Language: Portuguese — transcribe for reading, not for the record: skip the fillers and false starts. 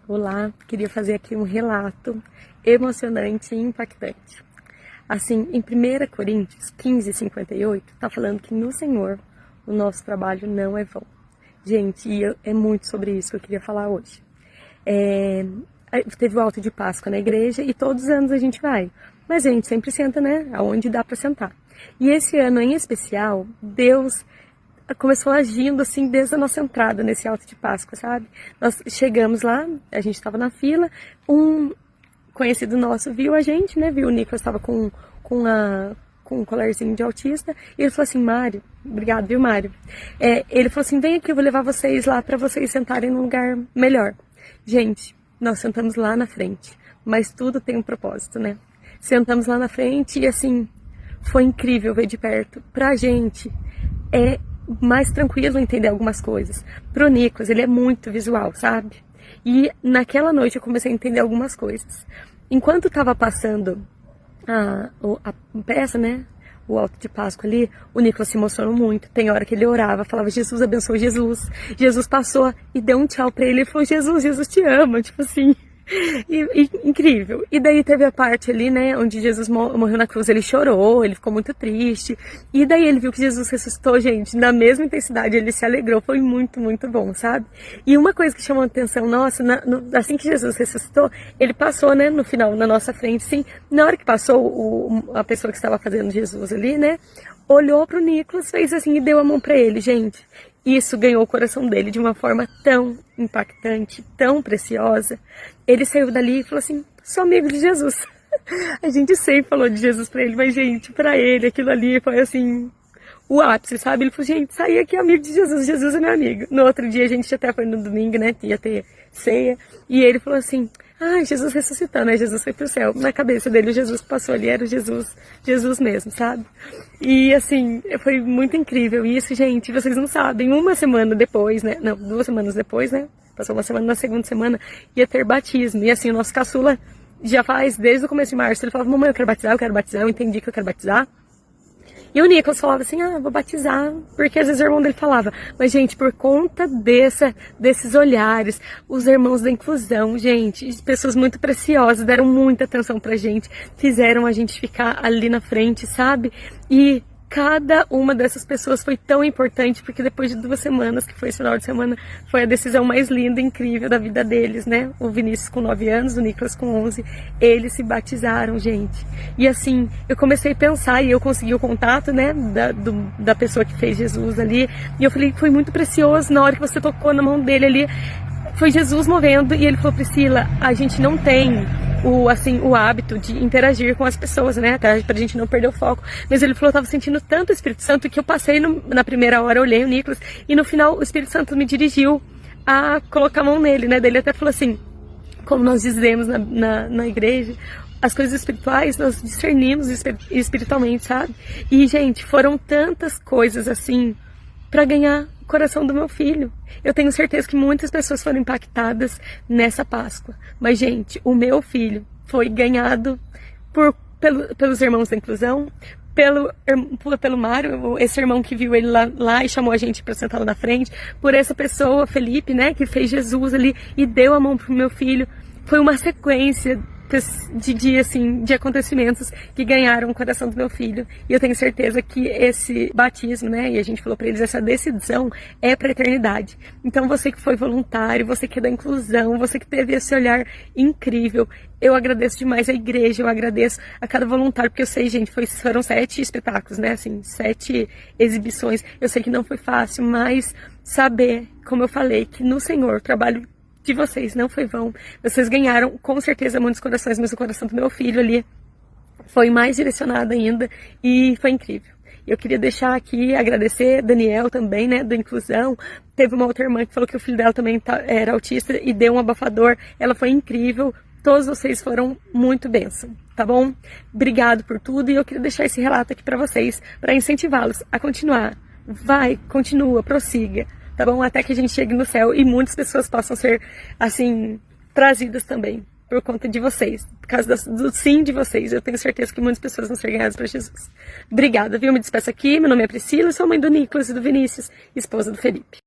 Olá, queria fazer aqui um relato emocionante e impactante. Assim, em 1 Coríntios 15:58, tá falando que no Senhor o nosso trabalho não é vão. Gente, é muito sobre isso que eu queria falar hoje. Teve o alto de Páscoa na igreja e todos os anos a gente vai. Mas a gente sempre senta, né, aonde dá para sentar. E esse ano em especial, Deus começou agindo assim desde a nossa entrada nesse alto de Páscoa, sabe? Nós chegamos lá, a gente estava na fila, um conhecido nosso viu a gente, né? Viu o Nicolas estava com um colarzinho de autista, e ele falou assim: Mário, obrigado, viu, Mário? Ele falou assim: vem aqui, eu vou levar vocês lá para vocês sentarem num lugar melhor. Gente, nós sentamos lá na frente, mas tudo tem um propósito, né? Sentamos lá na frente e assim, foi incrível ver de perto. Pra gente, é mais tranquilo entender algumas coisas. Pro Nicolas, ele é muito visual, sabe? E naquela noite eu comecei a entender algumas coisas. Enquanto estava passando a peça, né? O alto de Páscoa ali, o Nicolas se emocionou muito. Tem hora que ele orava, falava: Jesus abençoe Jesus. Jesus passou e deu um tchau pra ele e falou: Jesus te ama, tipo assim. Incrível. E daí teve a parte ali, né, onde Jesus morreu na cruz, ele chorou, ele ficou muito triste. E daí ele viu que Jesus ressuscitou, gente, na mesma intensidade, ele se alegrou, foi muito, muito bom, sabe? E uma coisa que chamou a atenção nossa, assim que Jesus ressuscitou, ele passou, né, no final, na nossa frente, sim. Na hora que passou, a pessoa que estava fazendo Jesus ali, né, olhou pro Nicolas, fez assim e deu a mão pra ele, gente. Isso ganhou o coração dele de uma forma tão impactante, tão preciosa. Ele saiu dali e falou assim: sou amigo de Jesus. A gente sempre falou de Jesus pra ele, mas, gente, pra ele aquilo ali foi assim, o ápice, sabe? Ele falou: gente, saí aqui amigo de Jesus, Jesus é meu amigo. No outro dia a gente até foi no domingo, né, ia ter ceia, e ele falou assim: Jesus ressuscitou, né? Jesus foi pro céu. Na cabeça dele, o Jesus que passou ali era o Jesus mesmo, sabe? E assim, foi muito incrível isso, gente. Vocês não sabem, uma semana depois, né? Não, 2 semanas depois, né? Passou uma semana, na segunda semana ia ter batismo. E assim, o nosso caçula já faz desde o começo de março. Ele falava: mamãe, eu quero batizar, eu entendi que eu quero batizar. E o Nicolas falava assim: vou batizar, porque às vezes o irmão dele falava. Mas, gente, por conta desses olhares, os irmãos da inclusão, gente, pessoas muito preciosas, deram muita atenção pra gente, fizeram a gente ficar ali na frente, sabe? E cada uma dessas pessoas foi tão importante, porque depois de 2 semanas, que foi esse final de semana, foi a decisão mais linda e incrível da vida deles, né? O Vinícius com 9 anos, o Nicolas com 11, eles se batizaram, gente. E assim, eu comecei a pensar, e eu consegui o contato, né, da pessoa que fez Jesus ali, e eu falei: foi muito precioso, na hora que você tocou na mão dele ali, foi Jesus movendo, e ele falou: Priscila, a gente não tem o hábito de interagir com as pessoas, né, pra gente não perder o foco. Mas ele falou: eu tava sentindo tanto o Espírito Santo que eu passei na primeira hora, eu olhei o Nicolas, e no final o Espírito Santo me dirigiu a colocar a mão nele, né, daí ele até falou assim, como nós dizemos na igreja, as coisas espirituais nós discernimos espiritualmente, sabe? E, gente, foram tantas coisas assim para ganhar o coração do meu filho. Eu tenho certeza que muitas pessoas foram impactadas nessa Páscoa. Mas, gente, o meu filho foi ganhado pelos irmãos da inclusão, pelo Mário, esse irmão que viu ele lá e chamou a gente para sentar lá na frente, por essa pessoa, Felipe, né, que fez Jesus ali e deu a mão pro meu filho. Foi uma sequência de acontecimentos que ganharam o coração do meu filho. E eu tenho certeza que esse batismo, né, e a gente falou para eles, essa decisão é para a eternidade. Então, você que foi voluntário, você que é da inclusão, você que teve esse olhar incrível, eu agradeço demais a igreja, eu agradeço a cada voluntário, porque eu sei, gente, foram 7 espetáculos, né, assim, 7 exibições. Eu sei que não foi fácil, mas saber, como eu falei, que no Senhor o trabalho de vocês não foi vão. Vocês ganharam com certeza muitos corações, mas o coração do meu filho ali foi mais direcionado ainda e foi incrível. Eu queria deixar aqui, agradecer Daniel também, né, da inclusão. Teve uma outra irmã que falou que o filho dela também era autista e deu um abafador. Ela foi incrível. Todos vocês foram muito bênção, tá bom? Obrigado por tudo, e eu queria deixar esse relato aqui para vocês, para incentivá-los a continuar. Vai, continua, prossiga. Tá bom? Até que a gente chegue no céu e muitas pessoas possam ser, assim, trazidas também por conta de vocês, por causa do sim de vocês. Eu tenho certeza que muitas pessoas vão ser ganhadas para Jesus. Obrigada, viu? Me despeço aqui. Meu nome é Priscila, sou mãe do Nicolas e do Vinícius, esposa do Felipe.